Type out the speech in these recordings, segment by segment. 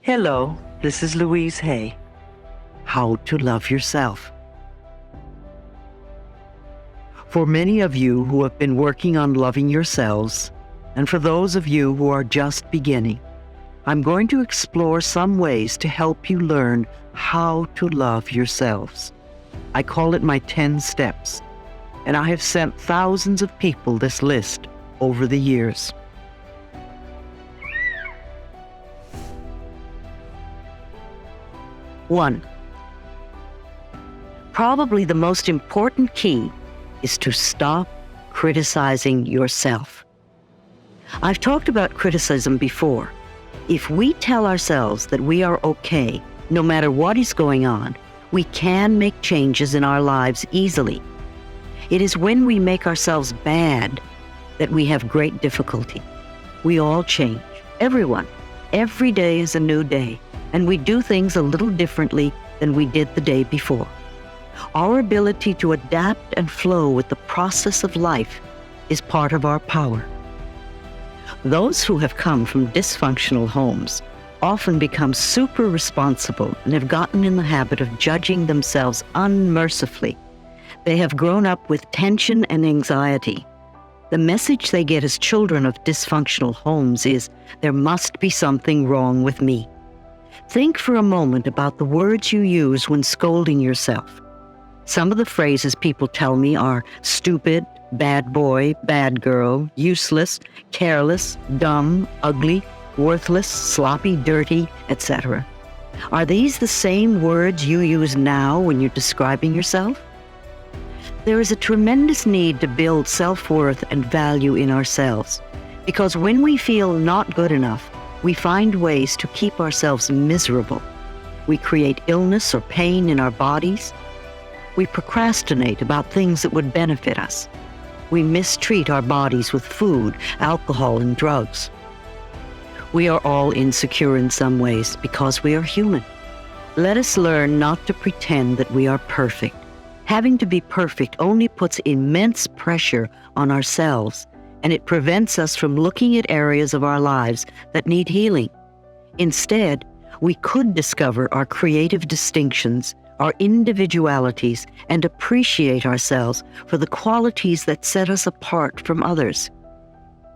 Hello, this is Louise Hay. How to love yourself. For many of you who have been working on loving yourselves, and for those of you who are just beginning, I'm going to explore some ways to help you learn how to love yourselves. I call it my 10 steps, and I have sent thousands of people this list over the years. One, probably the most important key is to stop criticizing yourself. I've talked about criticism before. If we tell ourselves that we are okay, no matter what is going on, we can make changes in our lives easily. It is when we make ourselves bad that we have great difficulty. We all change, everyone. Every day is a new day, and we do things a little differently than we did the day before. Our ability to adapt and flow with the process of life is part of our power. Those who have come from dysfunctional homes often become super responsible and have gotten in the habit of judging themselves unmercifully. They have grown up with tension and anxiety. The message they get as children of dysfunctional homes is, there must be something wrong with me. Think for a moment about the words you use when scolding yourself. Some of the phrases people tell me are stupid, bad boy, bad girl, useless, careless, dumb, ugly, worthless, sloppy, dirty, etc. Are these the same words you use now when you're describing yourself? There is a tremendous need to build self-worth and value in ourselves, because when we feel not good enough, we find ways to keep ourselves miserable. We create illness or pain in our bodies. We procrastinate about things that would benefit us. We mistreat our bodies with food, alcohol, and drugs. We are all insecure in some ways because we are human. Let us learn not to pretend that we are perfect. Having to be perfect only puts immense pressure on ourselves, and it prevents us from looking at areas of our lives that need healing. Instead, we could discover our creative distinctions, our individualities, and appreciate ourselves for the qualities that set us apart from others.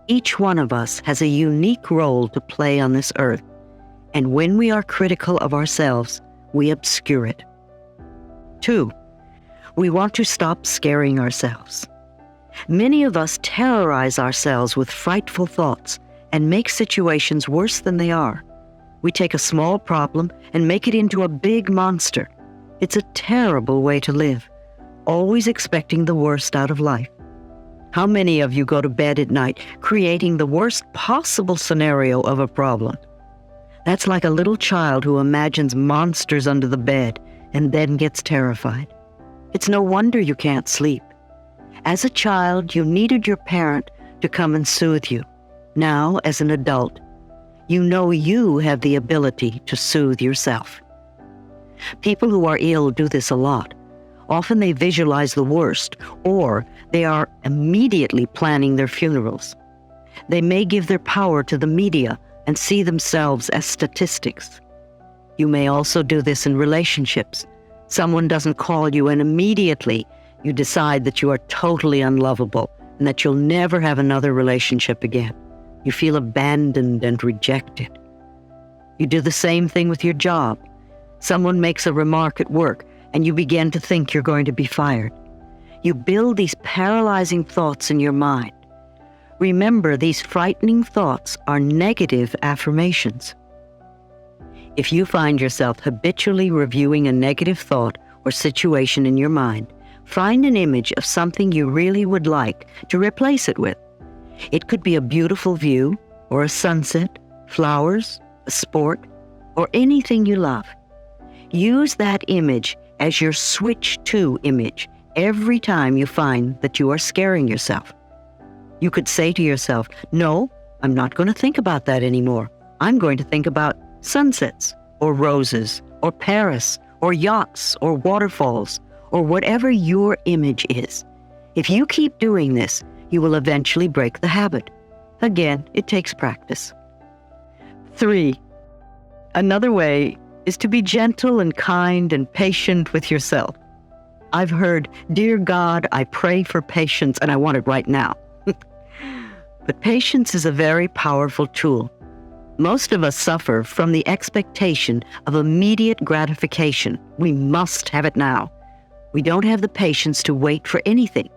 Each one of us has a unique role to play on this earth, and when we are critical of ourselves, we obscure it. 2, we want to stop scaring ourselves. Many of us terrorize ourselves with frightful thoughts and make situations worse than they are. We take a small problem and make it into a big monster. It's a terrible way to live, always expecting the worst out of life. How many of you go to bed at night creating the worst possible scenario of a problem? That's like a little child who imagines monsters under the bed and then gets terrified. It's no wonder you can't sleep. As a child, you needed your parent to come and soothe you. Now, as an adult, you know you have the ability to soothe yourself. People who are ill do this a lot. Often they visualize the worst, or they are immediately planning their funerals. They may give their power to the media and see themselves as statistics. You may also do this in relationships. Someone doesn't call you, and immediately you decide that you are totally unlovable and that you'll never have another relationship again. You feel abandoned and rejected. You do the same thing with your job. Someone makes a remark at work, and you begin to think you're going to be fired. You build these paralyzing thoughts in your mind. Remember, these frightening thoughts are negative affirmations. If you find yourself habitually reviewing a negative thought or situation in your mind, find an image of something you really would like to replace it with. It could be a beautiful view, or a sunset, flowers, a sport, or anything you love. Use that image as your switch to image every time you find that you are scaring yourself. You could say to yourself, no, I'm not going to think about that anymore. I'm going to think about sunsets, or roses, or Paris, or yachts, or waterfalls, or whatever your image is. If you keep doing this, you will eventually break the habit. Again, it takes practice. 3, Another way is to be gentle and kind and patient with yourself. I've heard, "Dear God, I pray for patience and I want it right now." But patience is a very powerful tool. Most of us suffer from the expectation of immediate gratification. We must have it now. We don't have the patience to wait for anything.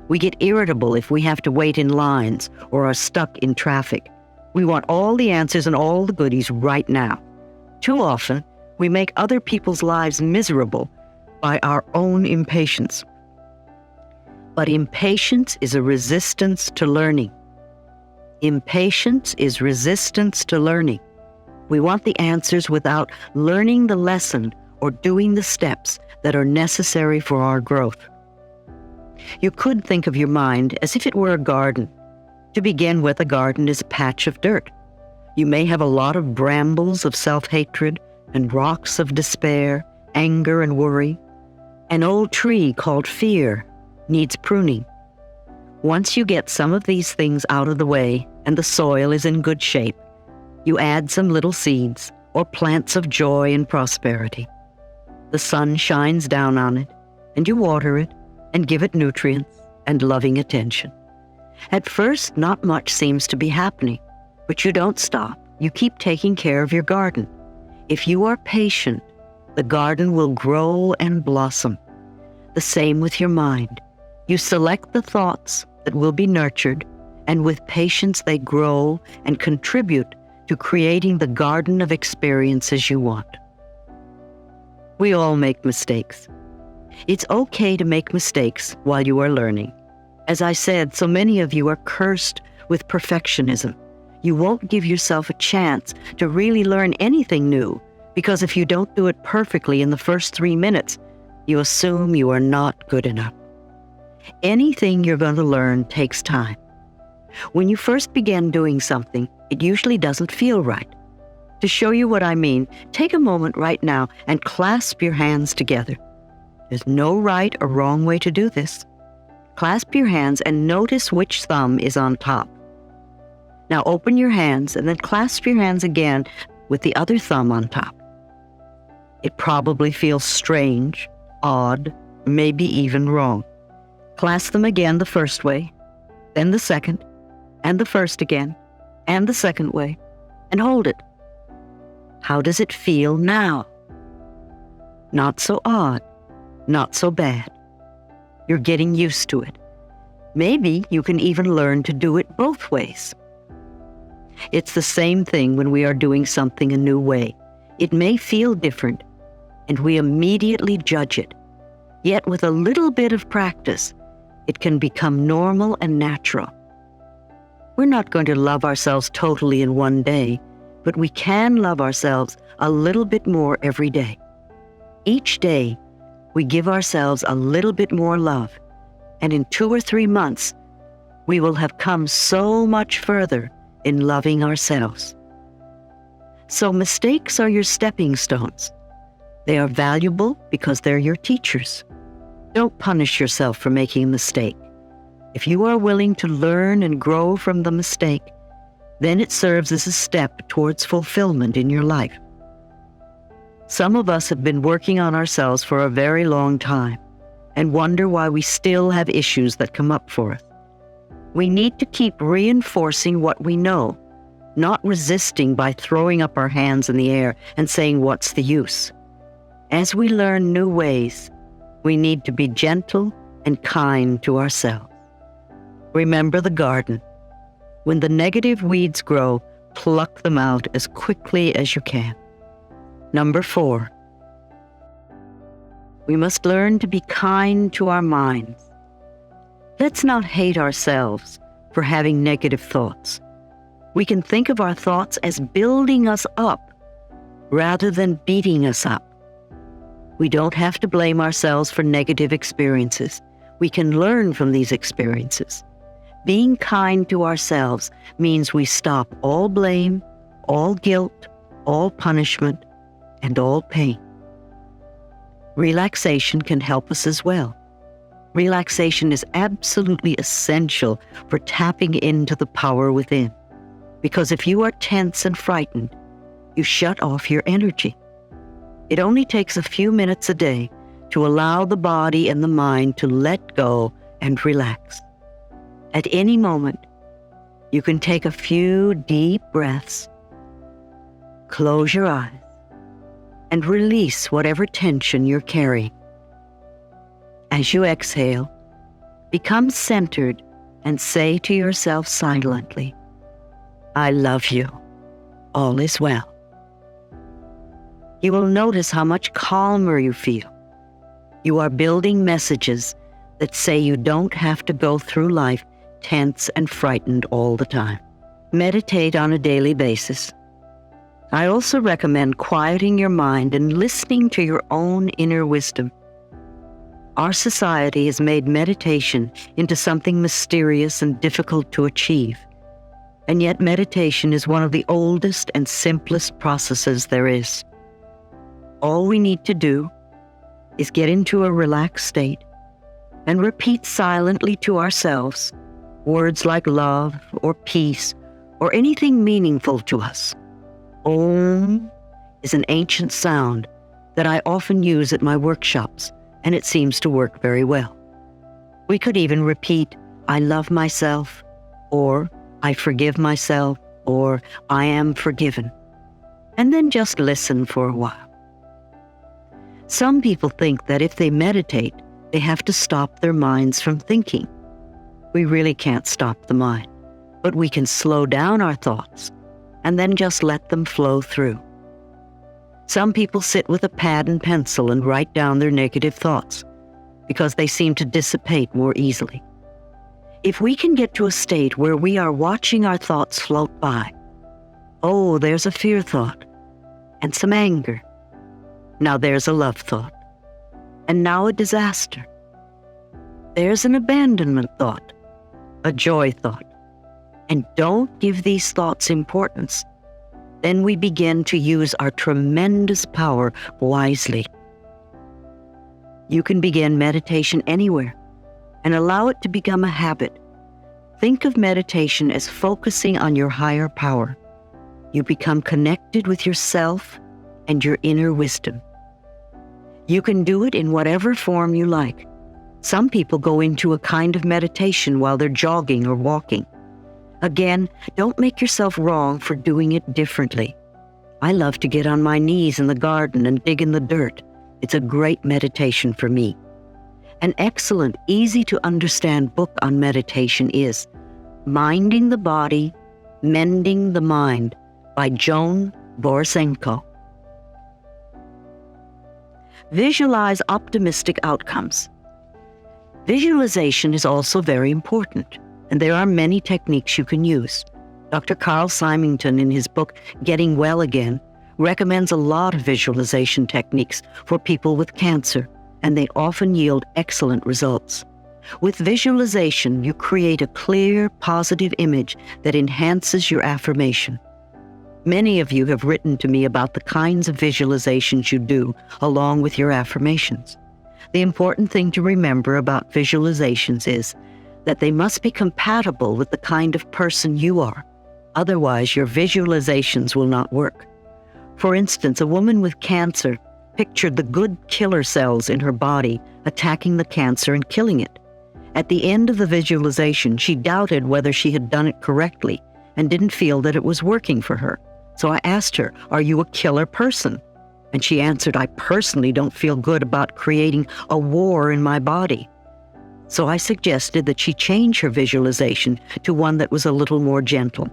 We get irritable if we have to wait in lines or are stuck in traffic. We want all the answers and all the goodies right now. Too often, we make other people's lives miserable by our own impatience. But impatience is a resistance to learning. Impatience is resistance to learning. We want the answers without learning the lesson or doing the steps that are necessary for our growth. You could think of your mind as if it were a garden. To begin with, a garden is a patch of dirt. You may have a lot of brambles of self-hatred and rocks of despair, anger and worry. An old tree called fear needs pruning. Once you get some of these things out of the way and the soil is in good shape, you add some little seeds or plants of joy and prosperity. The sun shines down on it, and you water it and give it nutrients and loving attention. At first, not much seems to be happening, but you don't stop. You keep taking care of your garden. If you are patient, the garden will grow and blossom. The same with your mind. You select the thoughts that will be nurtured, and with patience they grow and contribute to creating the garden of experiences you want. We all make mistakes. It's okay to make mistakes while you are learning. As I said, so many of you are cursed with perfectionism. You won't give yourself a chance to really learn anything new, because if you don't do it perfectly in the first 3 minutes, you assume you are not good enough. Anything you're going to learn takes time. When you first begin doing something, it usually doesn't feel right. To show you what I mean, take a moment right now and clasp your hands together. There's no right or wrong way to do this. Clasp your hands and notice which thumb is on top. Now open your hands and then clasp your hands again with the other thumb on top. It probably feels strange, odd, maybe even wrong. Clasp them again the first way, then the second, and the first again, and the second way, and hold it. How does it feel now? Not so odd, not so bad. You're getting used to it. Maybe you can even learn to do it both ways. It's the same thing when we are doing something a new way. It may feel different, and we immediately judge it. Yet with a little bit of practice, it can become normal and natural. We're not going to love ourselves totally in one day, but we can love ourselves a little bit more every day. Each day, we give ourselves a little bit more love, and in 2 or 3 months, we will have come so much further in loving ourselves. So mistakes are your stepping stones. They are valuable because they're your teachers. Don't punish yourself for making a mistake. If you are willing to learn and grow from the mistake, then it serves as a step towards fulfillment in your life. Some of us have been working on ourselves for a very long time and wonder why we still have issues that come up for us. We need to keep reinforcing what we know, not resisting by throwing up our hands in the air and saying, "What's the use?" As we learn new ways, we need to be gentle and kind to ourselves. Remember the garden. When the negative weeds grow, pluck them out as quickly as you can. Number 4, we must learn to be kind to our minds. Let's not hate ourselves for having negative thoughts. We can think of our thoughts as building us up rather than beating us up. We don't have to blame ourselves for negative experiences. We can learn from these experiences. Being kind to ourselves means we stop all blame, all guilt, all punishment, and all pain. Relaxation can help us as well. Relaxation is absolutely essential for tapping into the power within. Because if you are tense and frightened, you shut off your energy. It only takes a few minutes a day to allow the body and the mind to let go and relax. At any moment, you can take a few deep breaths, close your eyes, and release whatever tension you're carrying. As you exhale, become centered and say to yourself silently, "I love you. All is well." You will notice how much calmer you feel. You are building messages that say you don't have to go through life tense and frightened all the time. Meditate on a daily basis. I also recommend quieting your mind and listening to your own inner wisdom. Our society has made meditation into something mysterious and difficult to achieve. And yet meditation is one of the oldest and simplest processes there is. All we need to do is get into a relaxed state and repeat silently to ourselves words like love or peace or anything meaningful to us. Om is an ancient sound that I often use at my workshops, and it seems to work very well. We could even repeat, "I love myself," or "I forgive myself," or "I am forgiven," and then just listen for a while. Some people think that if they meditate, they have to stop their minds from thinking. We really can't stop the mind, but we can slow down our thoughts and then just let them flow through. Some people sit with a pad and pencil and write down their negative thoughts because they seem to dissipate more easily. If we can get to a state where we are watching our thoughts float by, oh, there's a fear thought and some anger. Now there's a love thought, and now a disaster. There's an abandonment thought, a joy thought. And don't give these thoughts importance. Then we begin to use our tremendous power wisely. You can begin meditation anywhere and allow it to become a habit. Think of meditation as focusing on your higher power. You become connected with yourself and your inner wisdom. You can do it in whatever form you like. Some people go into a kind of meditation while they're jogging or walking. Again, don't make yourself wrong for doing it differently. I love to get on my knees in the garden and dig in the dirt. It's a great meditation for me. An excellent, easy-to-understand book on meditation is Minding the Body, Mending the Mind by Joan Borisenko. Visualize optimistic outcomes. Visualization is also very important, and there are many techniques you can use. Dr. Carl Symington, in his book, Getting Well Again, recommends a lot of visualization techniques for people with cancer, and they often yield excellent results. With visualization, you create a clear, positive image that enhances your affirmation. Many of you have written to me about the kinds of visualizations you do, along with your affirmations. The important thing to remember about visualizations is that they must be compatible with the kind of person you are. Otherwise, your visualizations will not work. For instance, a woman with cancer pictured the good killer cells in her body attacking the cancer and killing it. At the end of the visualization, she doubted whether she had done it correctly and didn't feel that it was working for her. So I asked her, "Are you a killer person?" And she answered, "I personally don't feel good about creating a war in my body." So I suggested that she change her visualization to one that was a little more gentle.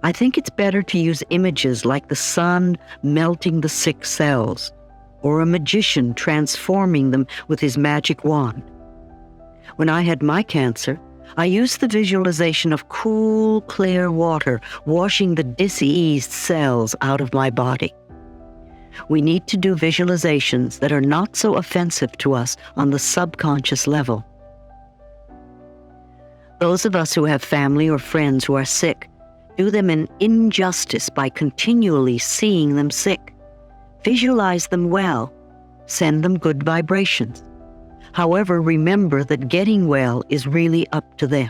I think it's better to use images like the sun melting the sick cells, or a magician transforming them with his magic wand. When I had my cancer, I used the visualization of cool, clear water washing the diseased cells out of my body. We need to do visualizations that are not so offensive to us on the subconscious level. Those of us who have family or friends who are sick do them an injustice by continually seeing them sick. Visualize them well. Send them good vibrations. However, remember that getting well is really up to them.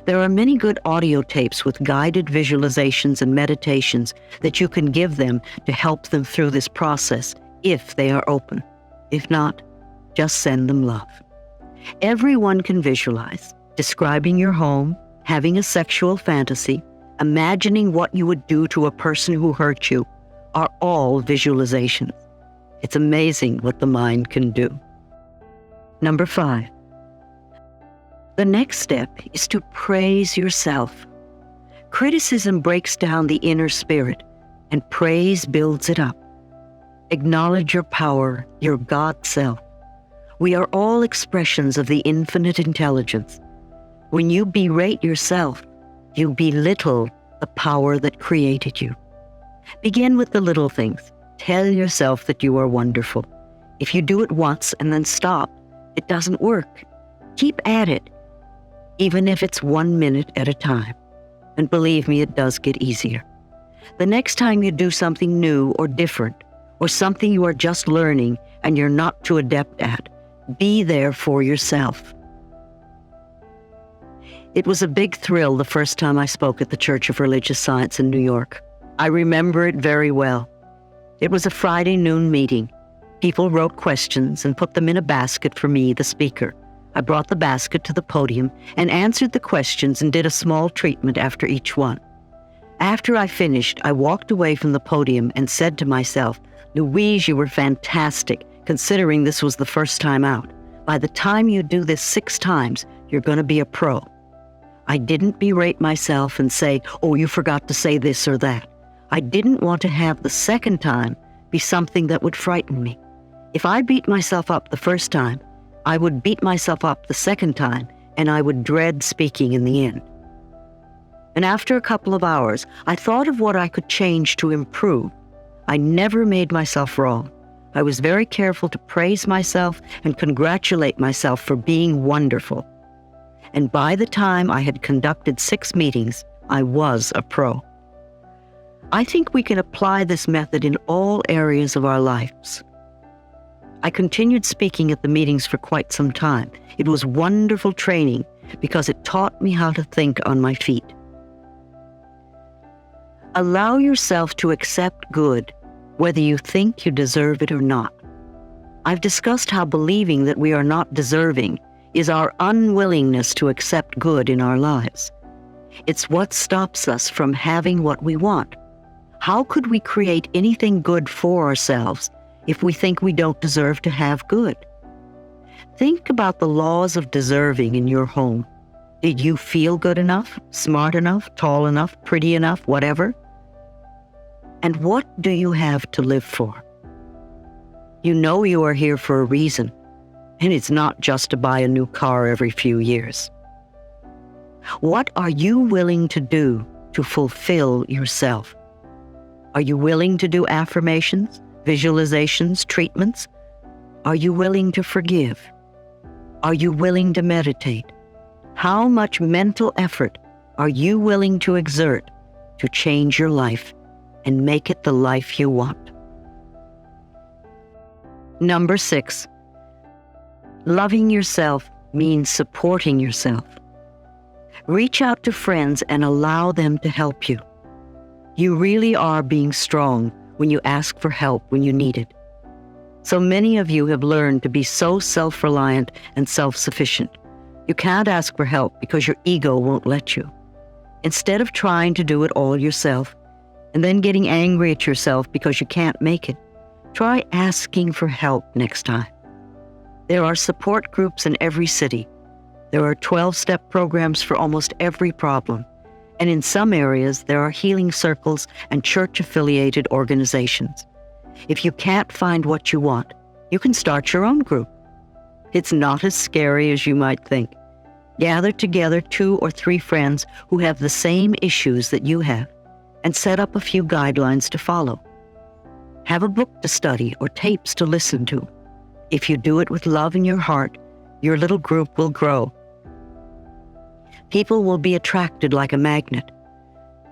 There are many good audio tapes with guided visualizations and meditations that you can give them to help them through this process if they are open. If not, just send them love. Everyone can visualize, describing your home, having a sexual fantasy, imagining what you would do to a person who hurt you, are all visualizations. It's amazing what the mind can do. Number 5. The next step is to praise yourself. Criticism breaks down the inner spirit, and praise builds it up. Acknowledge your power, your God self. We are all expressions of the infinite intelligence. When you berate yourself, you belittle the power that created you. Begin with the little things. Tell yourself that you are wonderful. If you do it once and then stop, it doesn't work. Keep at it, even if it's 1 minute at a time. And believe me, it does get easier. The next time you do something new or different, or something you are just learning and you're not too adept at, be there for yourself. It was a big thrill the first time I spoke at the Church of Religious Science in New York. I remember it very well. It was a Friday noon meeting. People wrote questions and put them in a basket for me, the speaker. I brought the basket to the podium and answered the questions and did a small treatment after each one. After I finished, I walked away from the podium and said to myself, "Louise, you were fantastic, considering this was the first time out. By the time you do this 6 times, you're going to be a pro." I didn't berate myself and say, "Oh, you forgot to say this or that." I didn't want to have the second time be something that would frighten me. If I beat myself up the first time, I would beat myself up the second time, and I would dread speaking in the end. And after a couple of hours, I thought of what I could change to improve. I never made myself wrong. I was very careful to praise myself and congratulate myself for being wonderful. And by the time I had conducted 6 meetings, I was a pro. I think we can apply this method in all areas of our lives. I continued speaking at the meetings for quite some time. It was wonderful training because it taught me how to think on my feet. Allow yourself to accept good, whether you think you deserve it or not. I've discussed how believing that we are not deserving is our unwillingness to accept good in our lives. It's what stops us from having what we want. How could we create anything good for ourselves if we think we don't deserve to have good? Think about the laws of deserving in your home. Did you feel good enough, smart enough, tall enough, pretty enough, whatever? And what do you have to live for? You know you are here for a reason, and it's not just to buy a new car every few years. What are you willing to do to fulfill yourself? Are you willing to do affirmations, visualizations, treatments? Are you willing to forgive? Are you willing to meditate? How much mental effort are you willing to exert to change your life and make it the life you want? Number 6, loving yourself means supporting yourself. Reach out to friends and allow them to help you. You really are being strong when you ask for help when you need it. So many of you have learned to be so self-reliant and self-sufficient. You can't ask for help because your ego won't let you. Instead of trying to do it all yourself and then getting angry at yourself because you can't make it, try asking for help next time. There are support groups in every city. There are 12-step programs for almost every problem. And in some areas, there are healing circles and church-affiliated organizations. If you can't find what you want, you can start your own group. It's not as scary as you might think. Gather together 2 or 3 friends who have the same issues that you have and set up a few guidelines to follow. Have a book to study or tapes to listen to. If you do it with love in your heart, your little group will grow. People will be attracted like a magnet.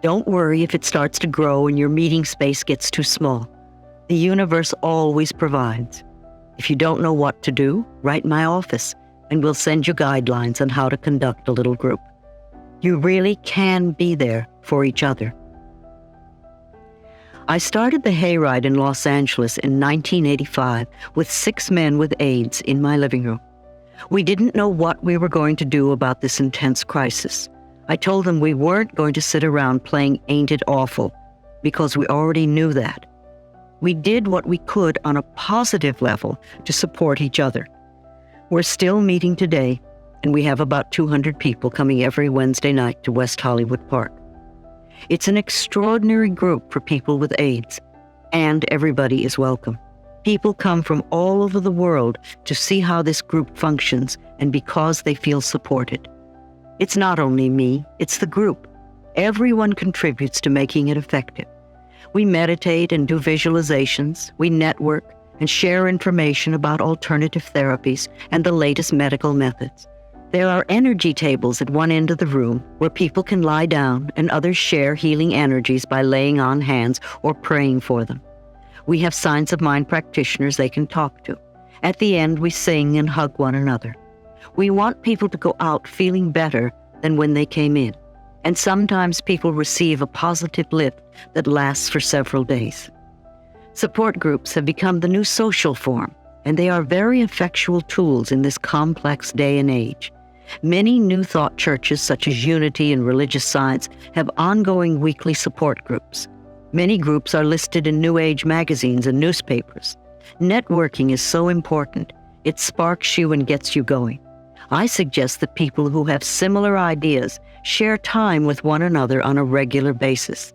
Don't worry if it starts to grow and your meeting space gets too small. The universe always provides. If you don't know what to do, write my office, and we'll send you guidelines on how to conduct a little group. You really can be there for each other. I started the Hayride in Los Angeles in 1985 with 6 men with AIDS in my living room. We didn't know what we were going to do about this intense crisis. I told them we weren't going to sit around playing Ain't It Awful, because we already knew that. We did what we could on a positive level to support each other. We're still meeting today, and we have about 200 people coming every Wednesday night to West Hollywood Park. It's an extraordinary group for people with AIDS, and everybody is welcome. People come from all over the world to see how this group functions and because they feel supported. It's not only me, it's the group. Everyone contributes to making it effective. We meditate and do visualizations, we network and share information about alternative therapies and the latest medical methods. There are energy tables at one end of the room where people can lie down and others share healing energies by laying on hands or praying for them. We have Signs of Mind practitioners they can talk to. At the end, we sing and hug one another. We want people to go out feeling better than when they came in. And sometimes people receive a positive lift that lasts for several days. Support groups have become the new social form, and they are very effectual tools in this complex day and age. Many New Thought churches, such as Unity and Religious Science, have ongoing weekly support groups. Many groups are listed in New Age magazines and newspapers. Networking is so important. It sparks you and gets you going. I suggest that people who have similar ideas share time with one another on a regular basis.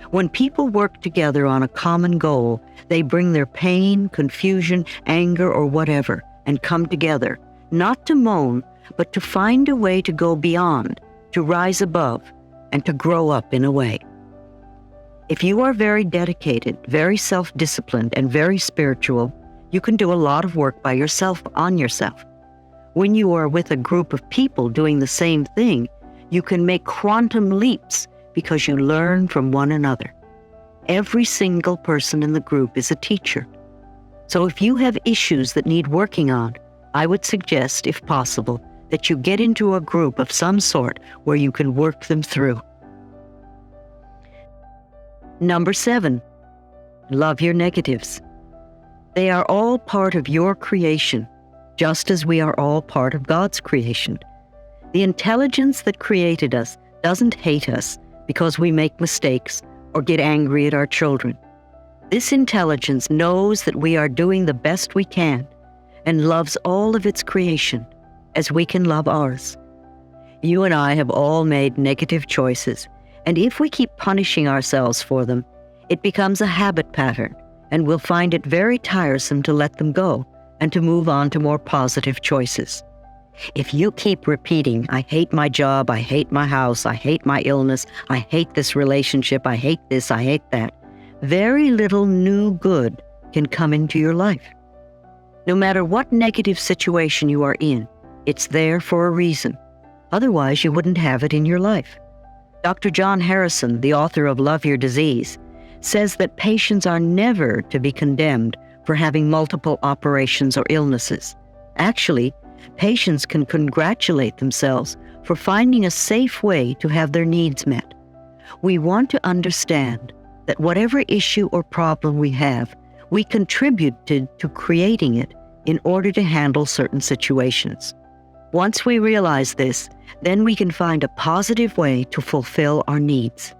When people work together on a common goal, they bring their pain, confusion, anger, or whatever, and come together, not to moan, but to find a way to go beyond, to rise above, and to grow up in a way. If you are very dedicated, very self-disciplined, and very spiritual, you can do a lot of work by yourself on yourself. When you are with a group of people doing the same thing, you can make quantum leaps because you learn from one another. Every single person in the group is a teacher. So if you have issues that need working on, I would suggest, if possible, that you get into a group of some sort where you can work them through. Number 7, love your negatives. They are all part of your creation, just as we are all part of God's creation. The intelligence that created us doesn't hate us because we make mistakes or get angry at our children. This intelligence knows that we are doing the best we can and loves all of its creation as we can love ours. You and I have all made negative choices, and if we keep punishing ourselves for them, it becomes a habit pattern, and we'll find it very tiresome to let them go and to move on to more positive choices. If you keep repeating, I hate my job, I hate my house, I hate my illness, I hate this relationship, I hate this, I hate that, very little new good can come into your life. No matter what negative situation you are in, it's there for a reason. Otherwise, you wouldn't have it in your life. Dr. John Harrison, the author of Love Your Disease, says that patients are never to be condemned for having multiple operations or illnesses. Actually, patients can congratulate themselves for finding a safe way to have their needs met. We want to understand that whatever issue or problem we have, we contributed to creating it in order to handle certain situations. Once we realize this, then we can find a positive way to fulfill our needs.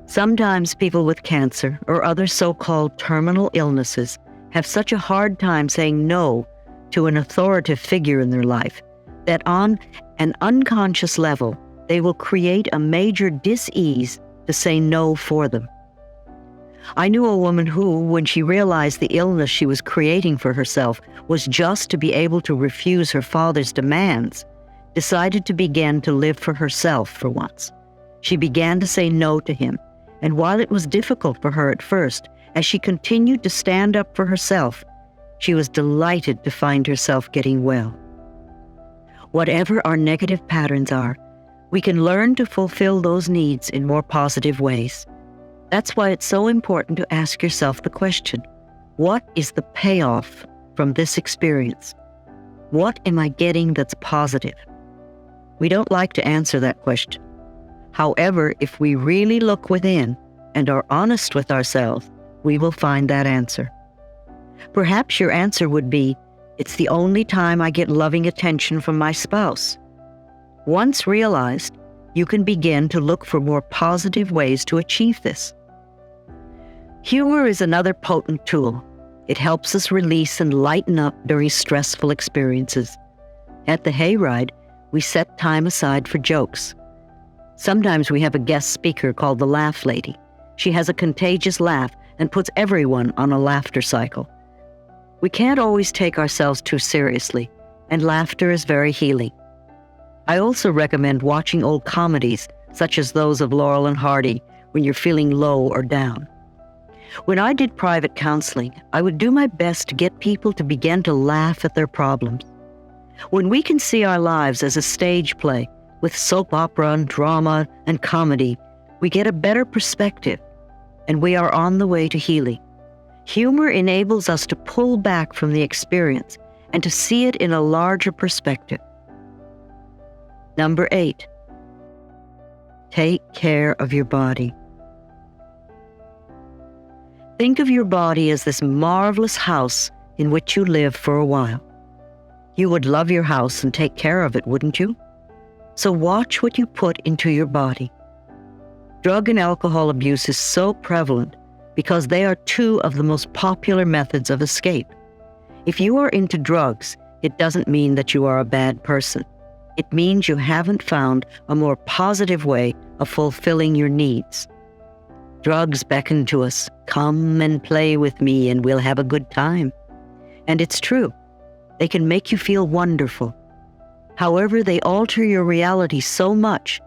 Sometimes people with cancer or other so-called terminal illnesses have such a hard time saying no to an authoritative figure in their life that on an unconscious level, they will create a major dis-ease to say no for them. I knew a woman who, when she realized the illness she was creating for herself was just to be able to refuse her father's demands, decided to begin to live for herself for once. She began to say no to him, and while it was difficult for her at first, as she continued to stand up for herself, she was delighted to find herself getting well. Whatever our negative patterns are, we can learn to fulfill those needs in more positive ways. That's why it's so important to ask yourself the question, what is the payoff from this experience? What am I getting that's positive? We don't like to answer that question. However, if we really look within and are honest with ourselves, we will find that answer. Perhaps your answer would be, it's the only time I get loving attention from my spouse. Once realized, you can begin to look for more positive ways to achieve this. Humor is another potent tool. It helps us release and lighten up during stressful experiences. At the hayride, we set time aside for jokes. Sometimes we have a guest speaker called the Laugh Lady. She has a contagious laugh and puts everyone on a laughter cycle. We can't always take ourselves too seriously, and laughter is very healing. I also recommend watching old comedies, such as those of Laurel and Hardy, when you're feeling low or down. When I did private counseling, I would do my best to get people to begin to laugh at their problems. When we can see our lives as a stage play, with soap opera and drama and comedy, we get a better perspective, and we are on the way to healing. Humor enables us to pull back from the experience and to see it in a larger perspective. Number 8, take care of your body. Think of your body as this marvelous house in which you live for a while. You would love your house and take care of it, wouldn't you? So watch what you put into your body. Drug and alcohol abuse is so prevalent because they are two of the most popular methods of escape. If you are into drugs, it doesn't mean that you are a bad person. It means you haven't found a more positive way of fulfilling your needs. Drugs beckon to us, come and play with me and we'll have a good time. And it's true. They can make you feel wonderful. However, they alter your reality so much,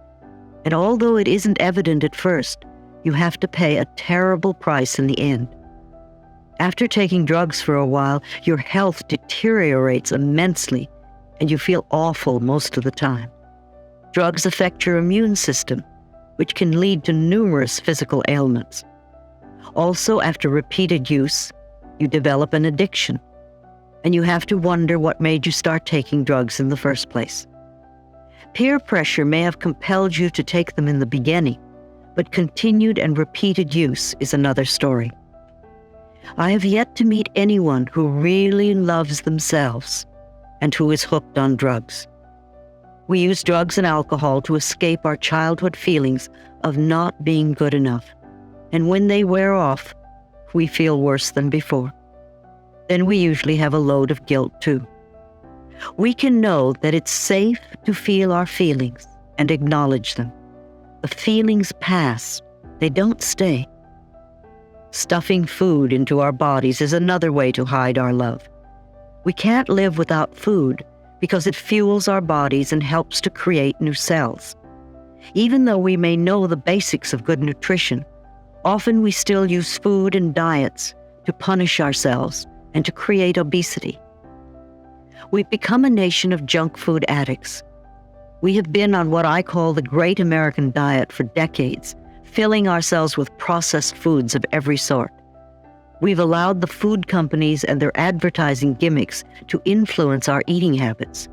and although it isn't evident at first, you have to pay a terrible price in the end. After taking drugs for a while, your health deteriorates immensely, and you feel awful most of the time. Drugs affect your immune system, which can lead to numerous physical ailments. Also, after repeated use, you develop an addiction, and you have to wonder what made you start taking drugs in the first place. Peer pressure may have compelled you to take them in the beginning, but continued and repeated use is another story. I have yet to meet anyone who really loves themselves and who is hooked on drugs. We use drugs and alcohol to escape our childhood feelings of not being good enough, and when they wear off, we feel worse than before. Then we usually have a load of guilt too. We can know that it's safe to feel our feelings and acknowledge them. The feelings pass, they don't stay. Stuffing food into our bodies is another way to hide our love. We can't live without food because it fuels our bodies and helps to create new cells. Even though we may know the basics of good nutrition, often we still use food and diets to punish ourselves and to create obesity. We've become a nation of junk food addicts. We have been on what I call the Great American Diet for decades, filling ourselves with processed foods of every sort. We've allowed the food companies and their advertising gimmicks to influence our eating habits.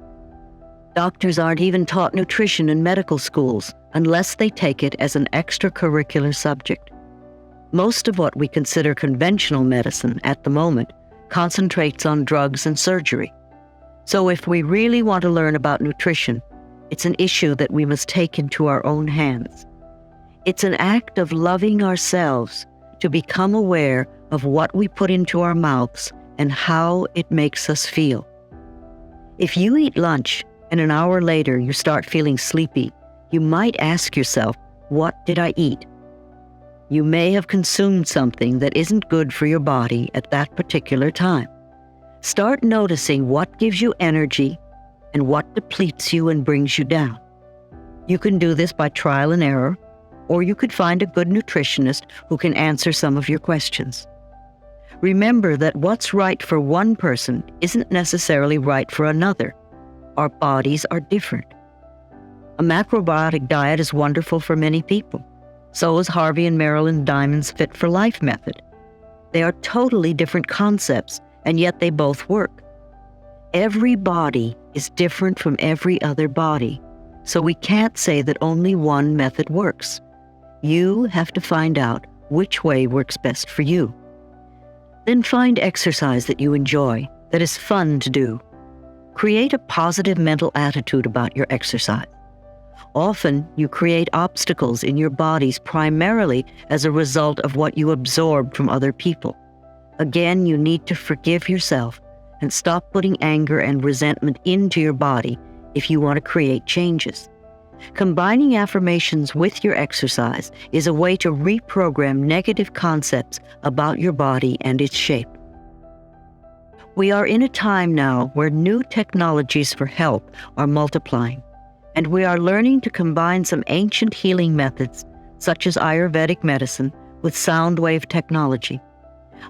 Doctors aren't even taught nutrition in medical schools unless they take it as an extracurricular subject. Most of what we consider conventional medicine at the moment concentrates on drugs and surgery. So if we really want to learn about nutrition, it's an issue that we must take into our own hands. It's an act of loving ourselves to become aware of what we put into our mouths and how it makes us feel. If you eat lunch and an hour later you start feeling sleepy, you might ask yourself, what did I eat? You may have consumed something that isn't good for your body at that particular time. Start noticing what gives you energy and what depletes you and brings you down. You can do this by trial and error, or you could find a good nutritionist who can answer some of your questions. Remember that what's right for one person isn't necessarily right for another. Our bodies are different. A macrobiotic diet is wonderful for many people. So is Harvey and Marilyn Diamond's Fit for Life method. They are totally different concepts, and yet they both work. Every body is different from every other body, so we can't say that only one method works. You have to find out which way works best for you. Then find exercise that you enjoy, that is fun to do. Create a positive mental attitude about your exercise. Often, you create obstacles in your bodies primarily as a result of what you absorbed from other people. Again, you need to forgive yourself and stop putting anger and resentment into your body if you want to create changes. Combining affirmations with your exercise is a way to reprogram negative concepts about your body and its shape. We are in a time now where new technologies for health are multiplying, and we are learning to combine some ancient healing methods, such as Ayurvedic medicine, with sound wave technology.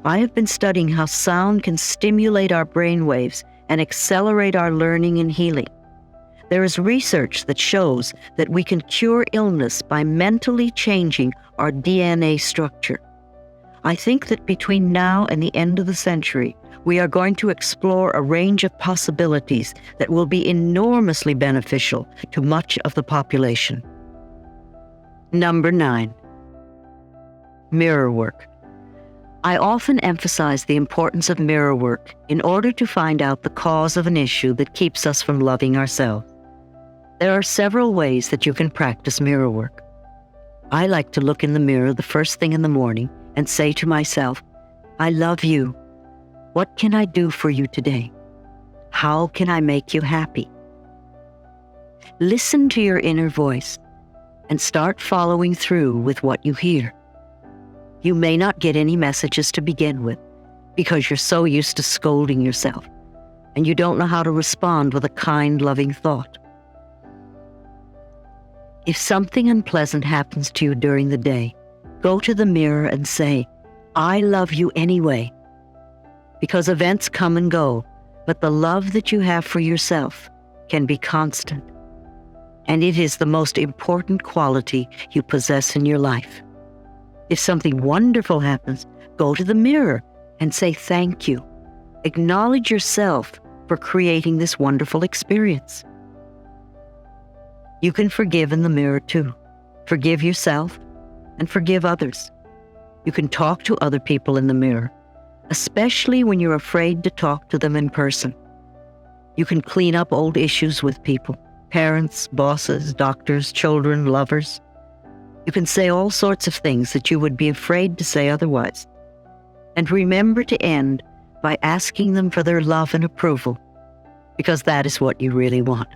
I have been studying how sound can stimulate our brain waves and accelerate our learning and healing. There is research that shows that we can cure illness by mentally changing our DNA structure. I think that between now and the end of the century, we are going to explore a range of possibilities that will be enormously beneficial to much of the population. Number 9. Mirror work. I often emphasize the importance of mirror work in order to find out the cause of an issue that keeps us from loving ourselves. There are several ways that you can practice mirror work. I like to look in the mirror the first thing in the morning and say to myself, I love you. What can I do for you today? How can I make you happy? Listen to your inner voice and start following through with what you hear. You may not get any messages to begin with because you're so used to scolding yourself and you don't know how to respond with a kind, loving thought. If something unpleasant happens to you during the day, go to the mirror and say, I love you anyway. Because events come and go, but the love that you have for yourself can be constant. And it is the most important quality you possess in your life. If something wonderful happens, go to the mirror and say thank you. Acknowledge yourself for creating this wonderful experience. You can forgive in the mirror too. Forgive yourself and forgive others. You can talk to other people in the mirror, especially when you're afraid to talk to them in person. You can clean up old issues with people, parents, bosses, doctors, children, lovers. You can say all sorts of things that you would be afraid to say otherwise. And remember to end by asking them for their love and approval, because that is what you really want.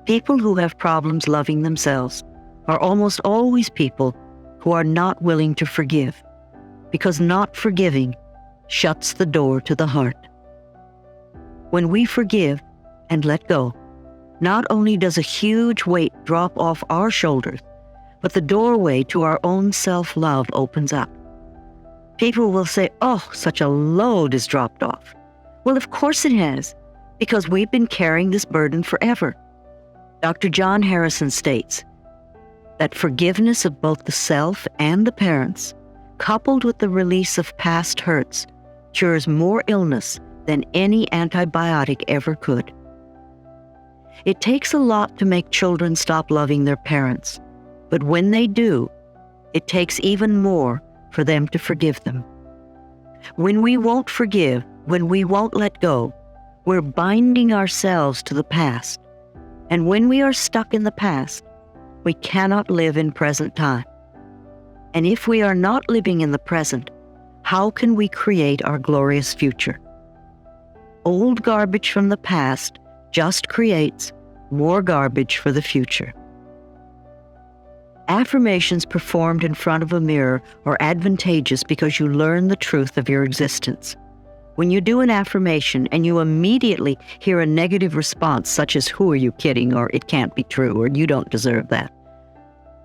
People who have problems loving themselves are almost always people who are not willing to forgive, because not forgiving shuts the door to the heart. When we forgive and let go, not only does a huge weight drop off our shoulders, but the doorway to our own self-love opens up. People will say, oh, such a load is dropped off. Well, of course it has, because we've been carrying this burden forever. Dr. John Harrison states that forgiveness of both the self and the parents, coupled with the release of past hurts, cures more illness than any antibiotic ever could. It takes a lot to make children stop loving their parents, but when they do, it takes even more for them to forgive them. When we won't forgive, when we won't let go, we're binding ourselves to the past. And when we are stuck in the past, we cannot live in present time. And if we are not living in the present, how can we create our glorious future? Old garbage from the past just creates more garbage for the future. Affirmations performed in front of a mirror are advantageous because you learn the truth of your existence. When you do an affirmation and you immediately hear a negative response such as, who are you kidding, or it can't be true, or you don't deserve that,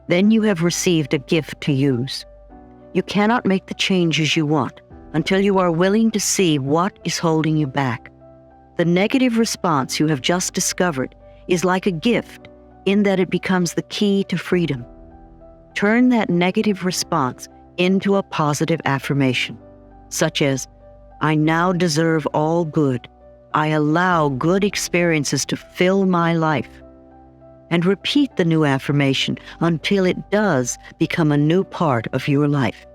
then you have received a gift to use. You cannot make the changes you want until you are willing to see what is holding you back. The negative response you have just discovered is like a gift in that it becomes the key to freedom. Turn that negative response into a positive affirmation, such as, I now deserve all good. I allow good experiences to fill my life. and repeat the new affirmation until it does become a new part of your life.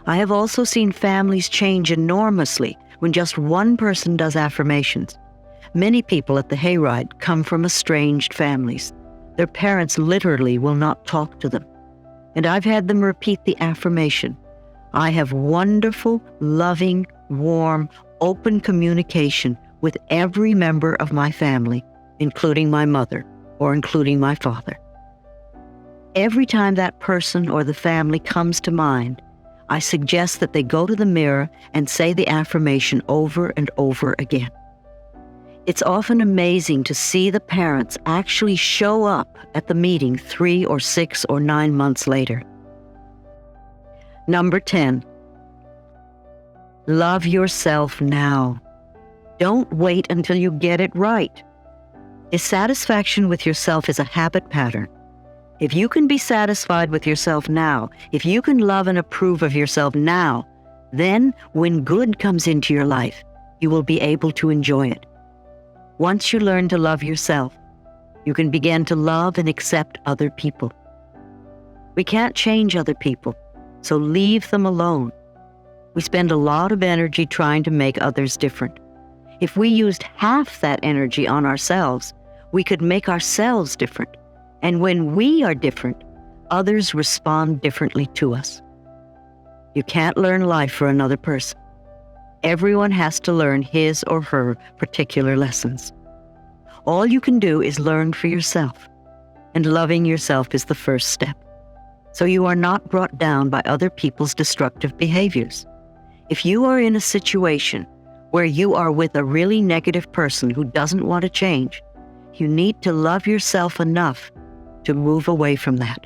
I have also seen families change enormously when just one person does affirmations. Many people at the hayride come from estranged families. Their parents literally will not talk to them. And I've had them repeat the affirmation. I have wonderful, loving, warm, open communication with every member of my family, including my mother or including my father. Every time that person or the family comes to mind, I suggest that they go to the mirror and say the affirmation over and over again. It's often amazing to see the parents actually show up at the meeting 3 or 6 or 9 months later. Number 10, love yourself now. Don't wait until you get it right. Dissatisfaction with yourself is a habit pattern. If you can be satisfied with yourself now, if you can love and approve of yourself now, then when good comes into your life, you will be able to enjoy it. Once you learn to love yourself, you can begin to love and accept other people. We can't change other people, so leave them alone. We spend a lot of energy trying to make others different. If we used half that energy on ourselves, we could make ourselves different. And when we are different, others respond differently to us. You can't learn life for another person. Everyone has to learn his or her particular lessons. All you can do is learn for yourself, and loving yourself is the first step. So you are not brought down by other people's destructive behaviors. If you are in a situation where you are with a really negative person who doesn't want to change, you need to love yourself enough to move away from that.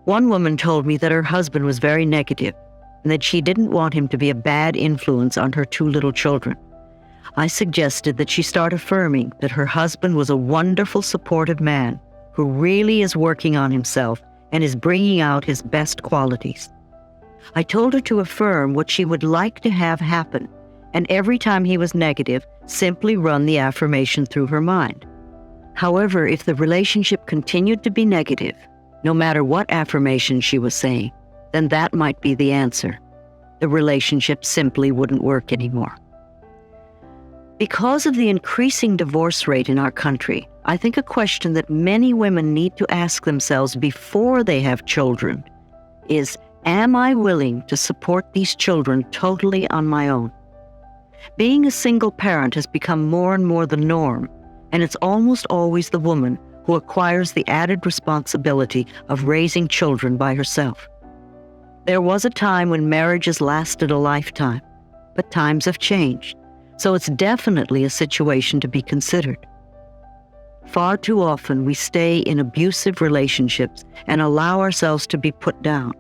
One woman told me that her husband was very negative and that she didn't want him to be a bad influence on her 2 little children. I suggested that she start affirming that her husband was a wonderful, supportive man who really is working on himself and is bringing out his best qualities. I told her to affirm what she would like to have happen, and every time he was negative, simply run the affirmation through her mind. However, if the relationship continued to be negative, no matter what affirmation she was saying, then that might be the answer. The relationship simply wouldn't work anymore. Because of the increasing divorce rate in our country, I think a question that many women need to ask themselves before they have children is, am I willing to support these children totally on my own? Being a single parent has become more and more the norm, and it's almost always the woman who acquires the added responsibility of raising children by herself. There was a time when marriages lasted a lifetime, but times have changed, so it's definitely a situation to be considered. Far too often we stay in abusive relationships and allow ourselves to be put down.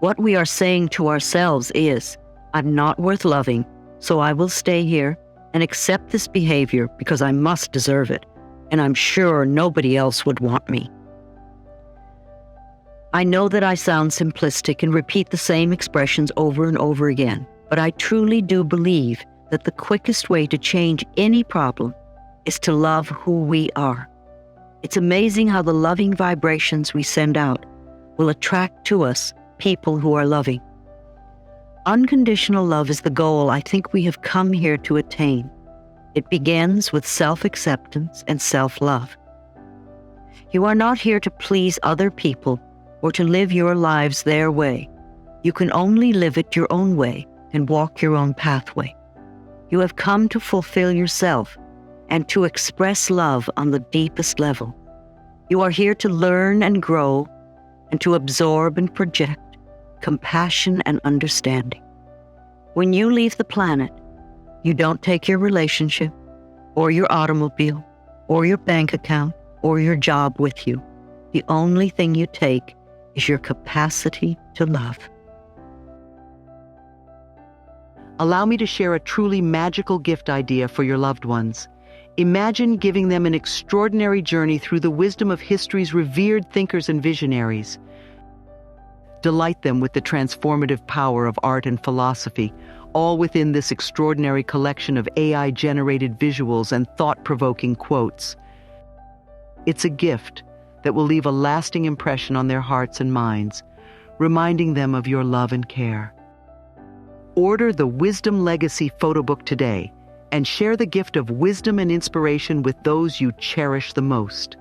What we are saying to ourselves is, I'm not worth loving, so I will stay here and accept this behavior because I must deserve it, and I'm sure nobody else would want me. I know that I sound simplistic and repeat the same expressions over and over again, but I truly do believe that the quickest way to change any problem is to love who we are. It's amazing how the loving vibrations we send out will attract to us people who are loving. Unconditional love is the goal I think we have come here to attain. It begins with self-acceptance and self-love. You are not here to please other people or to live your lives their way. You can only live it your own way and walk your own pathway. You have come to fulfill yourself and to express love on the deepest level. You are here to learn and grow and to absorb and project compassion and understanding. When you leave the planet, you don't take your relationship or your automobile or your bank account or your job with you. The only thing you take is your capacity to love. Allow me to share a truly magical gift idea for your loved ones. Imagine giving them an extraordinary journey through the wisdom of history's revered thinkers and visionaries. Delight them with the transformative power of art and philosophy, all within this extraordinary collection of AI-generated visuals and thought-provoking quotes. It's a gift that will leave a lasting impression on their hearts and minds, reminding them of your love and care. Order the Wisdom Legacy photo book today and share the gift of wisdom and inspiration with those you cherish the most.